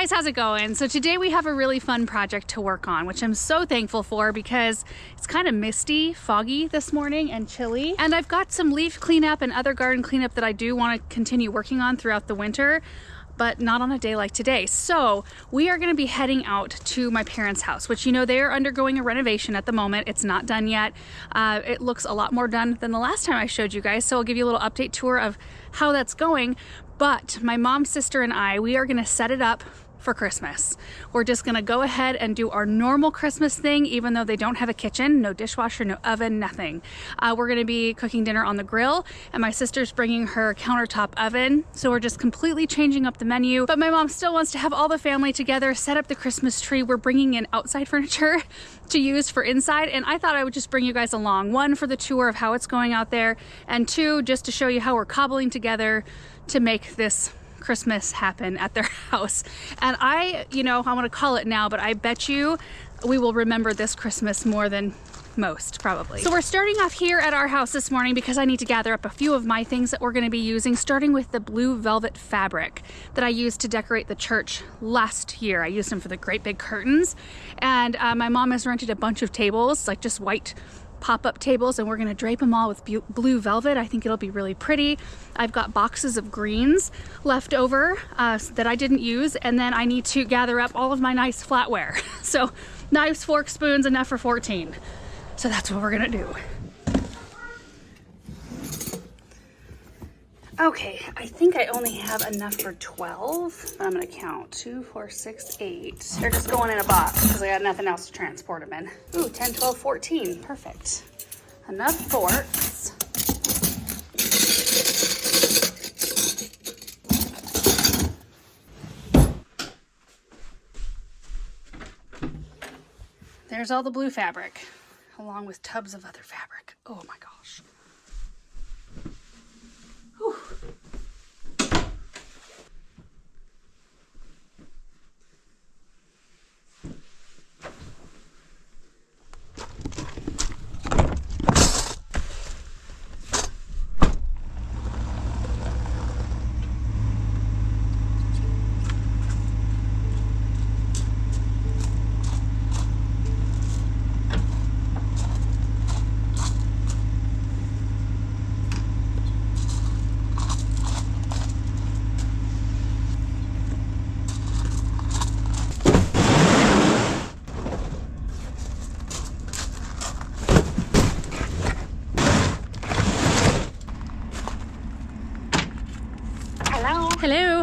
guys, how's it going? So today we have a really fun project to work on, which I'm so thankful for because it's kind of misty, foggy this morning and chilly. And I've got some leaf cleanup and other garden cleanup that I do want to continue working on throughout the winter, but not on a day like today. So we are gonna be heading out to my parents' house, which, you know, they are undergoing a renovation at the moment. It's not done yet. It looks a lot more done than the last time I showed you guys. So I'll give you a little update tour of how that's going. But my mom, sister, and I, we are gonna set it up for Christmas. We're just gonna go ahead and do our normal Christmas thing, even though they don't have a kitchen, no dishwasher, no oven, nothing. We're gonna be cooking dinner on the grill, and my sister's bringing her countertop oven. So we're just completely changing up the menu. But my mom still wants to have all the family together, set up the Christmas tree. We're bringing in outside furniture to use for inside, and I thought I would just bring you guys along. One, for the tour of how it's going out there, and two, just to show you how we're cobbling together to make this Christmas happen at their house. And I want to call it now, but I bet you we will remember this Christmas more than most, probably. So we're starting off here at our house this morning because I need to gather up a few of my things that we're going to be using, starting with the blue velvet fabric that I used to decorate the church last year. I used them for the great big curtains, and my mom has rented a bunch of tables, like just white pop-up tables, and we're gonna drape them all with blue velvet. I think it'll be really pretty. I've got boxes of greens left over that I didn't use, and then I need to gather up all of my nice flatware. So knives, forks, spoons, enough for 14. So that's what we're gonna do. Okay, I think I only have enough for 12, but I'm gonna count. 2, 4, 6, 8. They're just going in a box because I got nothing else to transport them in. Ooh, 10, 12, 14, perfect. Enough forks. There's all the blue fabric, along with tubs of other fabric. Oh my gosh. Whew. Hello.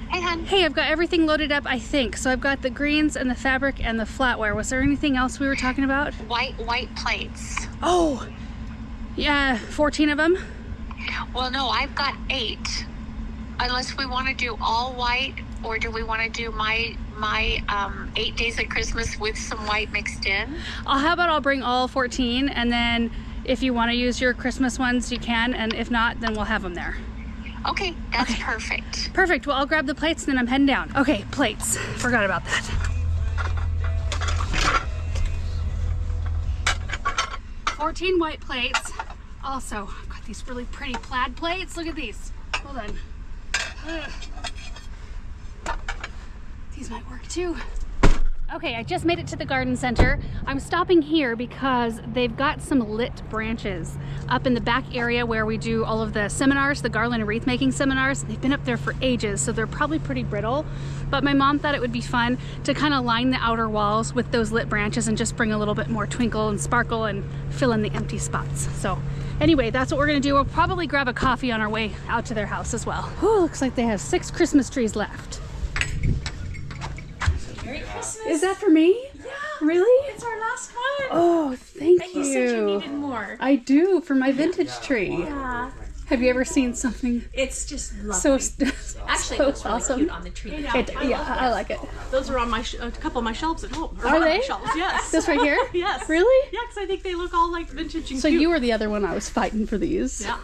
Hey, hon. Hey, I've got everything loaded up, I think. So I've got the greens and the fabric and the flatware. Was there anything else we were talking about? White plates. Oh, yeah, 14 of them. Well, no, I've got 8. Unless we want to do all white, or do we want to do my 8 days of Christmas with some white mixed in? How about I'll bring all 14, and then if you want to use your Christmas ones, you can, and if not, then we'll have them there. Okay, that's perfect. Perfect. Well, I'll grab the plates and then I'm heading down. Okay, plates. Forgot about that. 14 white plates. Also, I've got these really pretty plaid plates. Look at these. Hold on. Ugh. These might work too. Okay, I just made it to the garden center. I'm stopping here because they've got some lit branches up in the back area where we do all of the seminars, the garland and wreath making seminars. They've been up there for ages, so they're probably pretty brittle. But my mom thought it would be fun to kind of line the outer walls with those lit branches and just bring a little bit more twinkle and sparkle and fill in the empty spots. So anyway, that's what we're gonna do. We'll probably grab a coffee on our way out to their house as well. Whew, looks like they have 6 Christmas trees left. Merry Christmas. Is that for me? Yeah. Really? It's our last one. Oh, thank And you. you said you needed more. I do, for my vintage tree. Yeah. Have you ever seen something It's just lovely. so Actually, so it looks really awesome? cute on the tree. I like it. Those are on my a couple of my shelves at home. Or Are one of they? my shelves, yes. This right here? Yes. Really? Yeah, because I think they look all like vintage and So cute. you were the other one I was fighting for these. Yeah.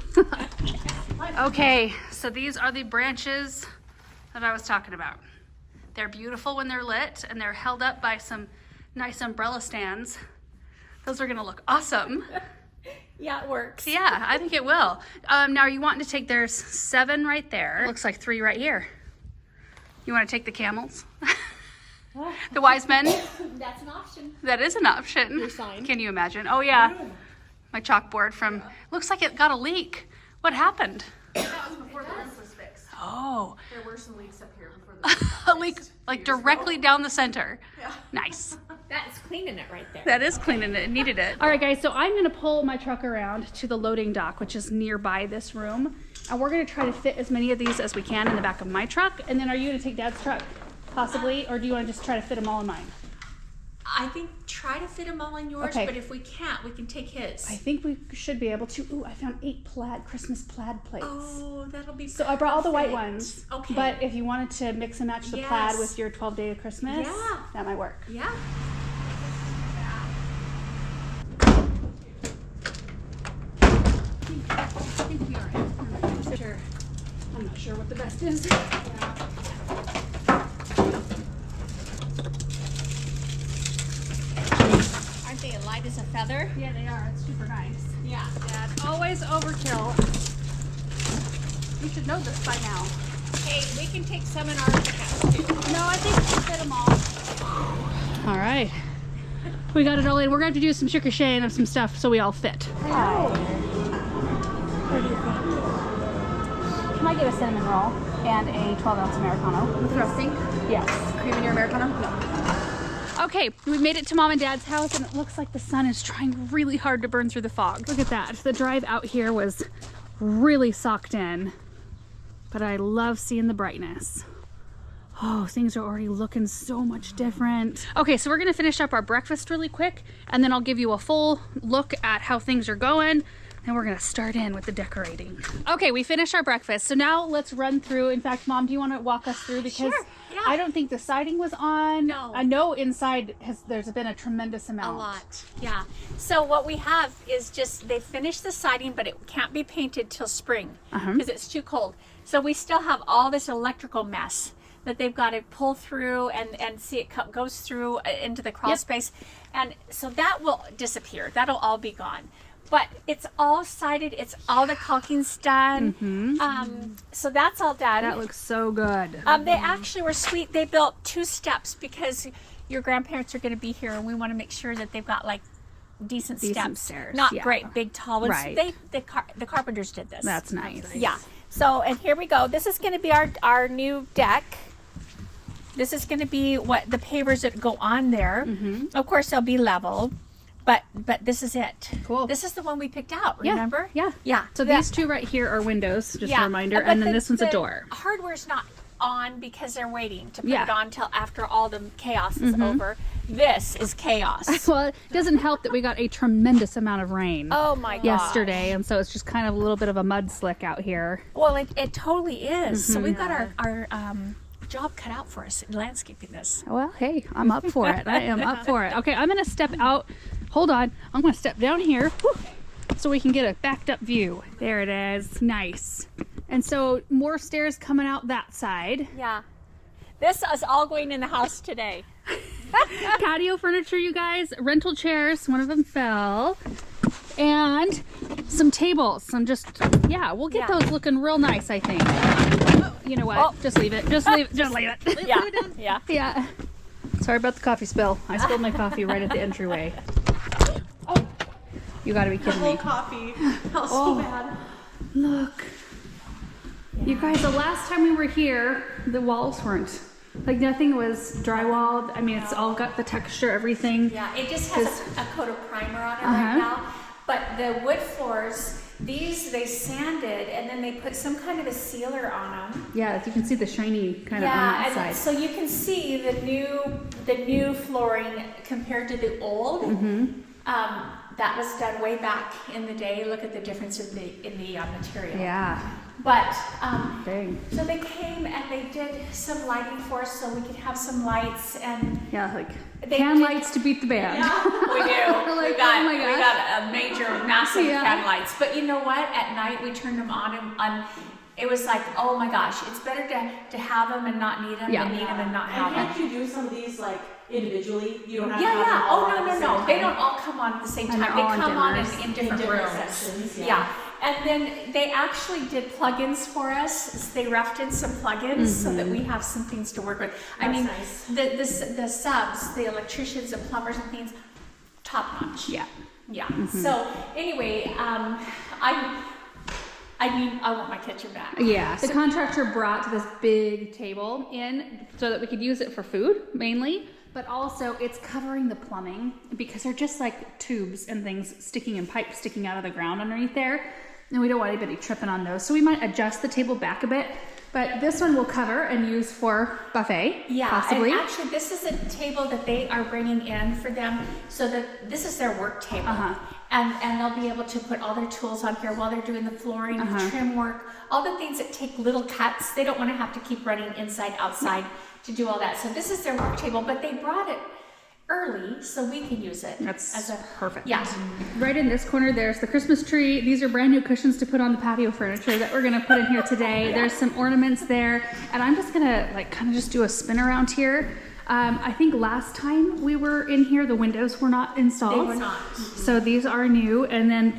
Okay, so these are the branches that I was talking about. They're beautiful when they're lit, and they're held up by some nice umbrella stands. Those are gonna look awesome. Yeah, it works. Yeah, I think it will. Now, are you wanting to take, there's 7 right there. Looks like 3 right here. You want to take the camels? The wise men? That's an option. That is an option. Your sign. Can you imagine? Oh yeah. My chalkboard from, looks like it got a leak. What happened? That was before the roof was fixed. Oh, There were some leaks up here before the a leak like directly down the center. Yeah. Nice. That's cleaning it right there. That is cleaning it. It needed it. All right, guys. So I'm going to pull my truck around to the loading dock, which is nearby this room. And we're going to try to fit as many of these as we can in the back of my truck. And then are you going to take Dad's truck, possibly? Or do you want to just try to fit them all in mine? I think try to fit them all in yours, Okay. but if we can't, we can take his. I think we should be able to. Ooh, I found 8 Christmas plaid plates. Oh, that'll be So I brought all the white perfect. ones. Okay. But if you wanted to mix and match the plaid Yes. with your 12-day of Christmas, Yeah. that might work. Yeah. I think we are. I'm not sure what the best is. Aren't they light as a feather? Yeah, they are. It's super nice. Yeah. Dad, always overkill. You should know this by now. Hey, we can take some in our pickup too. No, I think we'll fit them all. All right. We got it all in. We're going to have to do some ricocheting of some stuff so we all fit. Can I get a cinnamon roll and a 12-ounce Americano? With roasting? Yes. Cream in your Americano? No. Okay, we made it to Mom and Dad's house and it looks like the sun is trying really hard to burn through the fog. Look at that. The drive out here was really socked in, but I love seeing the brightness. Oh, things are already looking so much different. Okay, so we're gonna finish up our breakfast really quick and then I'll give you a full look at how things are going. And we're gonna start in with the decorating. Okay, we finished our breakfast. So now let's run through. In fact, Mom, do you wanna walk us through? Because Sure, yeah. I don't think the siding was on. No. I know inside there's been a tremendous amount. A lot, yeah. So what we have is just, they finished the siding, but it can't be painted till spring because it's too cold. So we still have all this electrical mess that they've got to pull through and see it goes through into the crawl space. And so that will disappear. That'll all be gone. But it's all sided. It's all the caulking's done. So that's all done. That looks so good. They actually were sweet. They built 2 steps because your grandparents are going to be here, and we want to make sure that they've got like decent steps, stairs, not yeah. great big tall ones. Right. The carpenters did this. That's nice. Yeah. So, and here we go. This is going to be our new deck. This is going to be what the pavers that go on there. Of course, they'll be level. But this is it. Cool. This is the one we picked out. Yeah, Remember? yeah. Yeah. So these 2 right here are windows, just a reminder, But and then this one's a door. Hardware's not on because they're waiting to put Yeah. it on till after all the chaos is over. This is chaos. Well, it doesn't help that we got a tremendous amount of rain Oh my god. yesterday, and so it's just kind of a little bit of a mud slick out here. Well, it totally is. So we've got our job cut out for us in landscaping this. Well, hey, I'm up for it. I am up for it. Okay, I'm gonna step out. Hold on. I'm gonna step down here whew, so we can get a backed up view. There it is. Nice. And so more stairs coming out that side. Yeah. This is all going in the house today. Patio furniture, you guys. Rental chairs. One of them fell. And some tables. Some just, yeah, we'll get those looking real nice, I think. You know what? Oh. Just leave it. Just leave it. Just leave it. Yeah. Yeah. Yeah. Sorry about the coffee spill. I spilled my coffee right at the entryway. Oh, you gotta be kidding me. coffee. Smells so bad. Look. You guys, the last time we were here, the walls weren't, like nothing was drywalled. I mean, it's all got the texture, everything. Yeah, it just has a coat of primer on it right now. But the wood floors, these they sanded and then they put some kind of a sealer on them. Yeah, you can see the shiny kind of on that and side. so you can see the new flooring compared to the old. That was done way back in the day. Look at the difference in the material. Yeah. But Dang. so they came and they did some lighting for us so we could have some lights and Yeah, like They can did- lights to beat the band. we do. Like, we got oh my we gosh. got a major, massive Yeah. can lights. But you know what? At night we turned them on and it was like, oh my gosh, it's better to have them and not need them Yeah. than need them and not have And them. can't you do some of these like individually? You don't have to Yeah, have yeah. them all Oh at the no, same no. time. They don't all come on at the same And time. they're They all in come on dimmers. in different different rooms. sections, Yeah. yeah. And then they actually did plugins for us. They roughed in some plugins so that we have some things to work with. I mean, nice. the subs, the electricians and plumbers and things, top notch. Yeah. Yeah. So anyway, I want my kitchen back. Yeah, the contractor brought this big table in so that we could use it for food mainly, but also it's covering the plumbing because they're just like tubes and things sticking and pipes sticking out of the ground underneath there. And we don't want anybody tripping on those. So we might adjust the table back a bit, but this one will cover and use for buffet, Yeah, possibly. and actually this is a table that they are bringing in for them so that this is their work table. And they'll be able to put all their tools on here while they're doing the flooring, the trim work, all the things that take little cuts. They don't want to have to keep running inside, outside to do all that. So this is their work table, but they brought it early so we can use it. That's perfect. Yeah. Right in this corner, there's the Christmas tree. These are brand new cushions to put on the patio furniture that we're gonna put in here today. There's some ornaments there, and I'm just gonna like kind of just do a spin around here. I think last time we were in here, the windows were not installed. They were not. So these are new, and then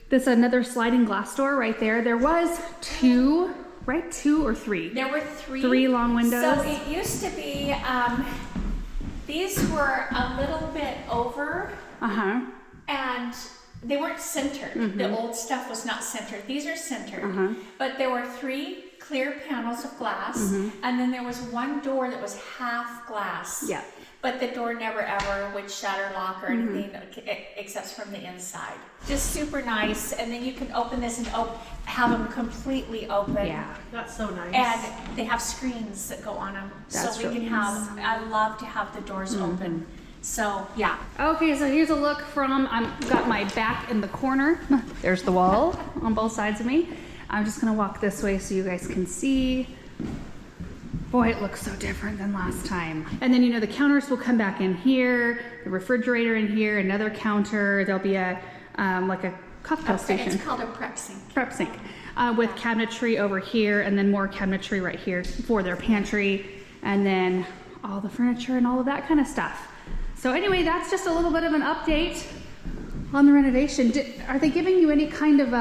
this another sliding glass door right there. There was two, right? 2 or 3. There were 3. 3 long windows. So it used to be, these were a little bit over and they weren't centered. The old stuff was not centered. These are centered. But there were 3 clear panels of glass, and then there was one door that was half glass. Yeah. But the door never ever would shut or lock or anything except from the inside. Just super nice. And then you can open this and have them completely open. Yeah. That's so nice. And they have screens that go on them, That's so we really can have. I love to have the doors open. So yeah. Okay, so here's a look from, I've got my back in the corner. There's the wall on both sides of me. I'm just gonna walk this way so you guys can see. Boy, it looks so different than last time. And then, you know, the counters will come back in here, the refrigerator in here, another counter. There'll be a, like a cocktail station. It's called a prep sink. Prep sink with cabinetry over here, and then more cabinetry right here for their pantry, and then all the furniture and all of that kind of stuff. So anyway, that's just a little bit of an update on the renovation. Are they giving you any kind of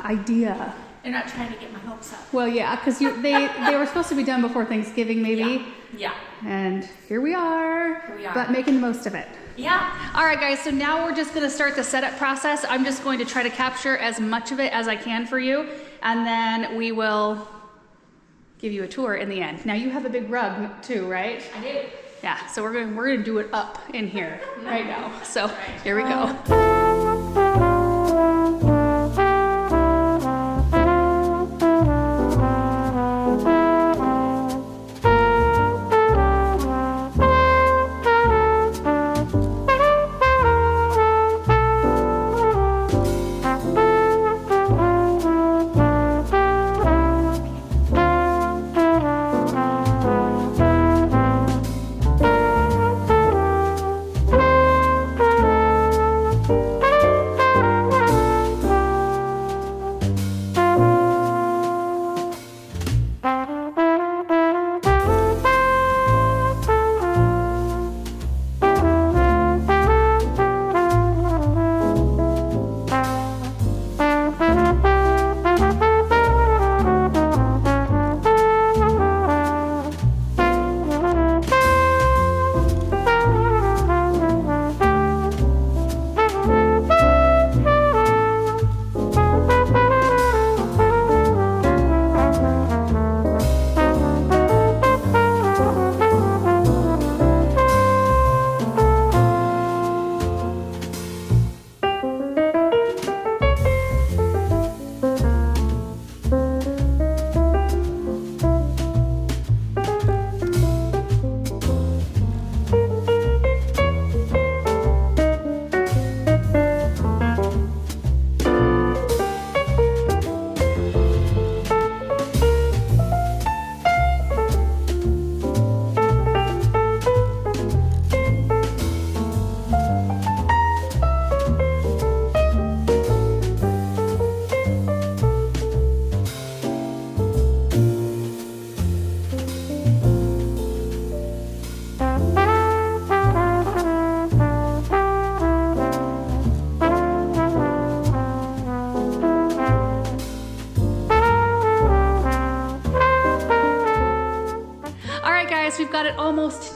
idea? They're not trying to get my hopes up. Well, yeah, because they were supposed to be done before Thanksgiving, maybe. Yeah. And here we are. But making the most of it. Yeah. All right, guys, so now we're just gonna start the setup process. I'm just going to try to capture as much of it as I can for you, and then we will give you a tour in the end. Now you have a big rug too, right? I do. Yeah, so we're gonna do it up in here right now. So here we go.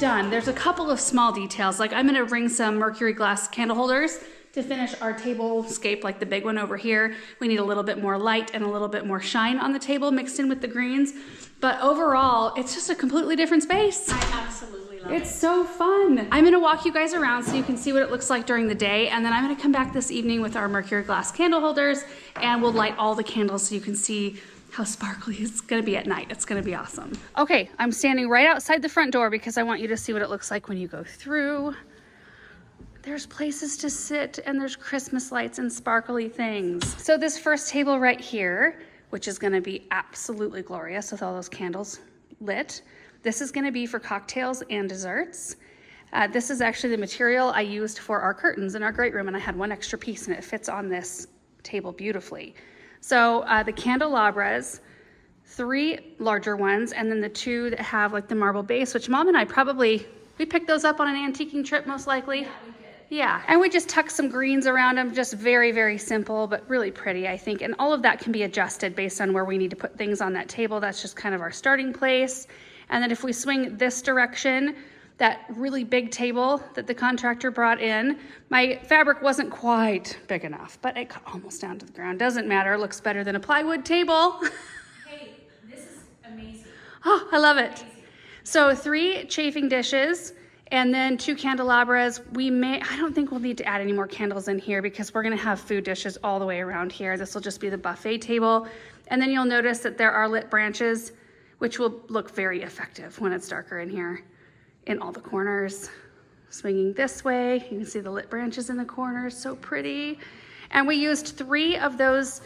almost done. There's a couple of small details. Like I'm gonna bring some mercury glass candle holders to finish our tablescape, like the big one over here. We need a little bit more light and a little bit more shine on the table mixed in with the greens. But overall, it's just a completely different space. I absolutely love it. It's so fun. I'm gonna walk you guys around so you can see what it looks like during the day, and then I'm gonna come back this evening with our mercury glass candle holders, and we'll light all the candles so you can see how sparkly it's gonna be at night. It's gonna be awesome. Okay, I'm standing right outside the front door because I want you to see what it looks like when you go through. There's places to sit and there's Christmas lights and sparkly things. So this first table right here, which is gonna be absolutely glorious with all those candles lit. This is gonna be for cocktails and desserts. This is actually the material I used for our curtains in our great room, and I had one extra piece and it fits on this table beautifully. So the candelabras, 3 larger ones, and then the 2 that have like the marble base, which Mom and I we picked those up on an antiquing trip most likely. Yeah, and we just tuck some greens around them, just very, very simple, but really pretty, I think. And all of that can be adjusted based on where we need to put things on that table. That's just kind of our starting place. And then if we swing this direction, that really big table that the contractor brought in, my fabric wasn't quite big enough, but it got almost down to the ground. Doesn't matter, it looks better than a plywood table. Hey, this is amazing. Oh, I love it. So 3 chafing dishes, and then 2 candelabras. I don't think we'll need to add any more candles in here because we're gonna have food dishes all the way around here. This will just be the buffet table. And then you'll notice that there are lit branches, which will look very effective when it's darker in here, in all the corners. Swinging this way, you can see the lit branches in the corners, so pretty. And we used 3 of those.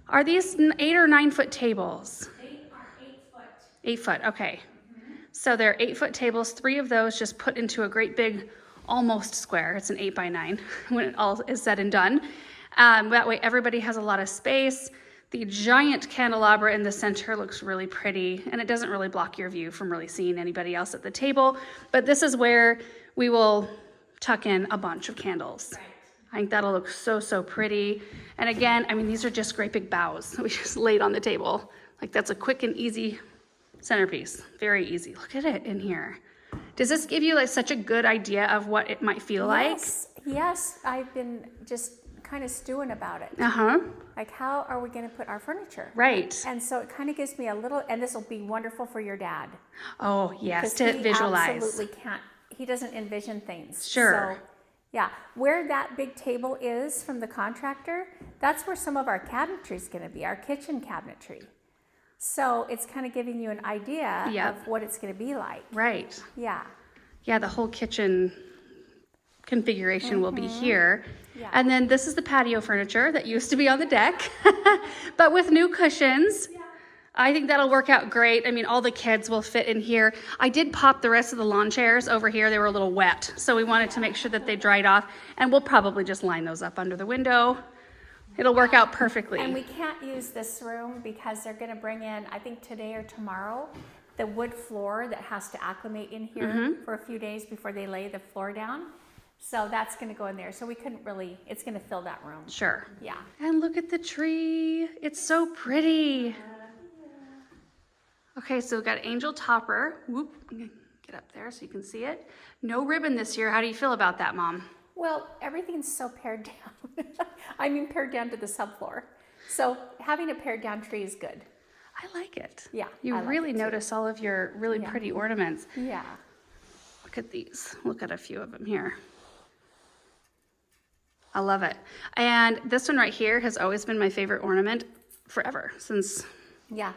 Are these 8 or 9 foot tables? They are 8 foot. 8 foot, okay. So they're 8 foot tables, 3 of those just put into a great big, almost square. It's an 8 by 9 when it all is said and done. That way everybody has a lot of space. The giant candelabra in the center looks really pretty, and it doesn't really block your view from really seeing anybody else at the table. But this is where we will tuck in a bunch of candles. Right. I think that'll look so, so pretty. And again, I mean, these are just great big boughs that we just laid on the table. Like that's a quick and easy centerpiece. Very easy. Look at it in here. Does this give you like such a good idea of what it might feel like? Yes, I've been just kind of stewing about it. Uh-huh. Like, how are we going to put our furniture? Right. And so it kind of gives me a little, and this will be wonderful for your dad. Oh, yes, 'Cause to he visualize. absolutely can't, he doesn't envision things. Sure. So, yeah, where that big table is from the contractor, that's where some of our cabinetry is going to be, our kitchen cabinetry. So it's kind of giving you an idea Yep. of what it's going to be like. Right. Yeah. Yeah, the whole kitchen configuration will be here. Yeah. And then this is the patio furniture that used to be on the deck, but with new cushions. I think that'll work out great. I mean, all the kids will fit in here. I did pop the rest of the lawn chairs over here. They were a little wet, so we wanted to make sure that they dried off, and we'll probably just line those up under the window. It'll work out perfectly. And we can't use this room because they're going to bring in, I think today or tomorrow, the wood floor that has to acclimate in here for a few days before they lay the floor down. So that's going to go in there. So we couldn't really, it's going to fill that room. Sure. Yeah. And look at the tree. It's so pretty. Okay, so we've got angel topper. Whoop, get up there so you can see it. No ribbon this year. How do you feel about that, Mom? Well, everything's so pared down. I mean, pared down to the subfloor. So having a pared down tree is good. I like it. Yeah, You I like really it too. notice all of your really Yeah. pretty ornaments. Yeah. Look at these. Look at a few of them here. I love it. And this one right here has always been my favorite ornament forever, since Yeah.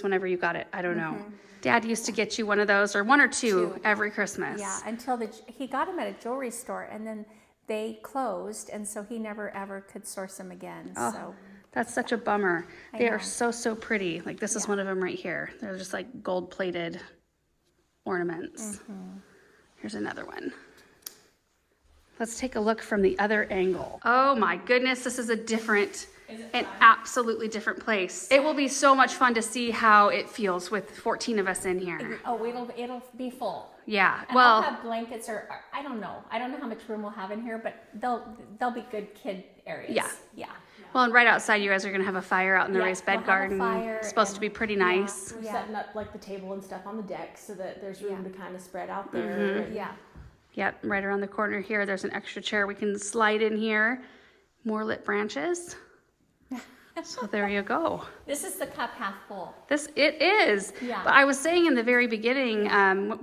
whenever you got it. I don't know. Dad used to get you one of those, or one or two every Christmas. Yeah. Until he got them at a jewelry store and then they closed. And so he never ever could source them again. Oh, So that's such a bummer. I They are know. so, so pretty. Like this is Yeah. one of them right here. They're just like gold plated ornaments. Here's another one. Let's take a look from the other angle. Oh my goodness, this is an absolutely different place. It will be so much fun to see how it feels with 14 of us in here. oh, it'll be full. Yeah, And well, I'll have blankets or I don't know. I don't know how much room we'll have in here, but they'll be good kid areas. Yeah. Yeah. Well, and right outside, you guys are gonna have a fire out in the Yeah, raised bed we'll have a garden. fire It's supposed to be and- pretty nice. We're Yeah. setting up like the table and stuff on the deck so that there's room Yeah. to kind of spread out there. Mm-hmm. and- Yeah. Yep, right around the corner here, there's an extra chair we can slide in here. More lit branches. So there you go. This is the cup half full. It is. Yeah. But I was saying in the very beginning,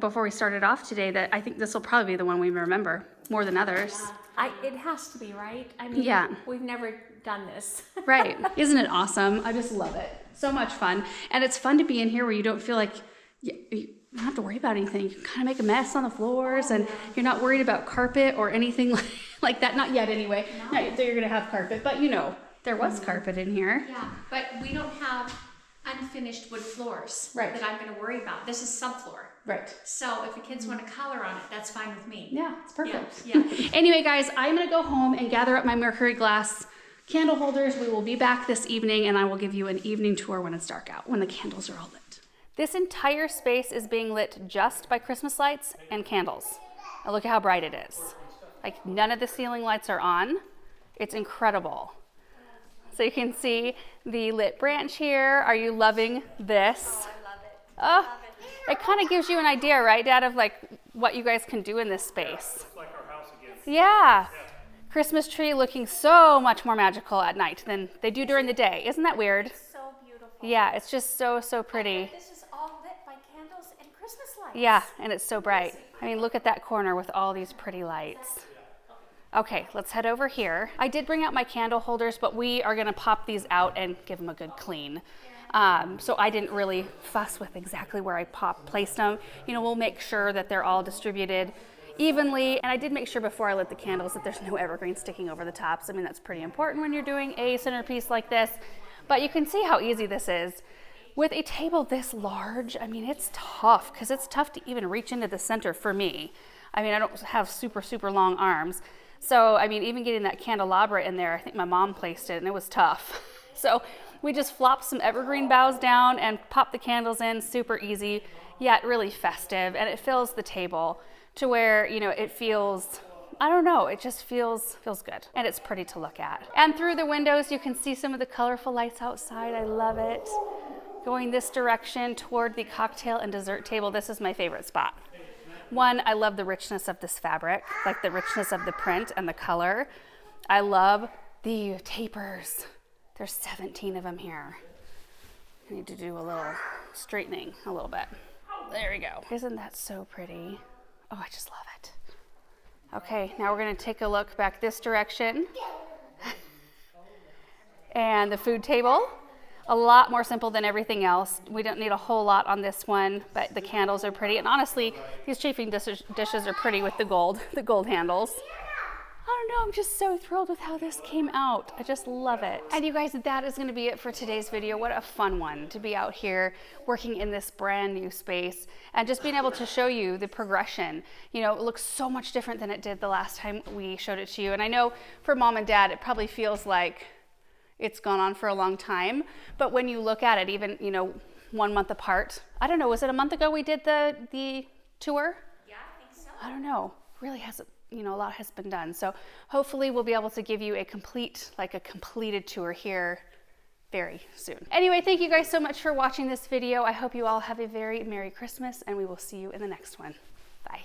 before we started off today, that I think this will probably be the one we remember more than others. It has to be, right? I mean, Yeah. we've never done this. Right. Isn't it awesome? I just love it. So much fun. And it's fun to be in here where you don't feel like you don't have to worry about anything. You can kind of make a mess on the floors and you're not worried about carpet or anything like that. Not yet anyway. Not yet that you're going to have carpet, but you know, there was carpet in here. Yeah, but we don't have unfinished wood floors Right. that I'm going to worry about. This is subfloor. Right. So if the kids want to color on it, that's fine with me. Yeah, it's perfect. Yeah. Anyway, guys, I'm going to go home and gather up my mercury glass candle holders. We will be back this evening and I will give you an evening tour when it's dark out, when the candles are all lit. This entire space is being lit just by Christmas lights and candles. Now look at how bright it is. Like none of the ceiling lights are on. It's incredible. So you can see the lit branch here. Are you loving this? I love it. Oh, it kind of gives you an idea, right, Dad, of like what you guys can do in this space. It's like our house again. Yeah. Christmas tree looking so much more magical at night than they do during the day. Isn't that weird? So beautiful. Yeah, it's just so pretty. This is all lit by candles and Christmas lights. Yeah, and it's so bright. I mean, look at that corner with all these pretty lights. Okay, let's head over here. I did bring out my candle holders, but we are gonna pop these out and give them a good clean. So I didn't really fuss with exactly where I placed them. You know, we'll make sure that they're all distributed evenly. And I did make sure before I lit the candles that there's no evergreen sticking over the tops. I mean, that's pretty important when you're doing a centerpiece like this. But you can see how easy this is. With a table this large, I mean, it's tough because it's tough to even reach into the center for me. I mean, I don't have super long arms. So, I mean, even getting that candelabra in there, I think my mom placed it and it was tough. So we just flopped some evergreen boughs down and popped the candles in, super easy, yet really festive. And it fills the table to where, you know, it feels, I don't know, it just feels good. And it's pretty to look at. And through the windows, you can see some of the colorful lights outside. I love it. Going this direction toward the cocktail and dessert table, this is my favorite spot. One, I love the richness of this fabric, like the richness of the print and the color. I love the tapers. There's 17 of them here. I need to do a little straightening a little bit. There we go. Isn't that so pretty? Oh, I just love it. Okay, now we're gonna take a look back this direction. And the food table. A lot more simple than everything else. We don't need a whole lot on this one, but the candles are pretty. And honestly, these chafing dishes are pretty with the gold handles. I don't know, I'm just so thrilled with how this came out. I just love it. And you guys, that is gonna be it for today's video. What a fun one to be out here working in this brand new space and just being able to show you the progression. You know, it looks so much different than it did the last time we showed it to you. And I know for Mom and Dad, it probably feels like it's gone on for a long time, but when you look at it, even, you know, 1 month apart, I don't know, was it a month ago we did the tour? Yeah, I think so. I don't know, really hasn't, you know, a lot has been done. So hopefully we'll be able to give you a completed tour here very soon. Anyway, thank you guys so much for watching this video. I hope you all have a very Merry Christmas and we will see you in the next one. Bye.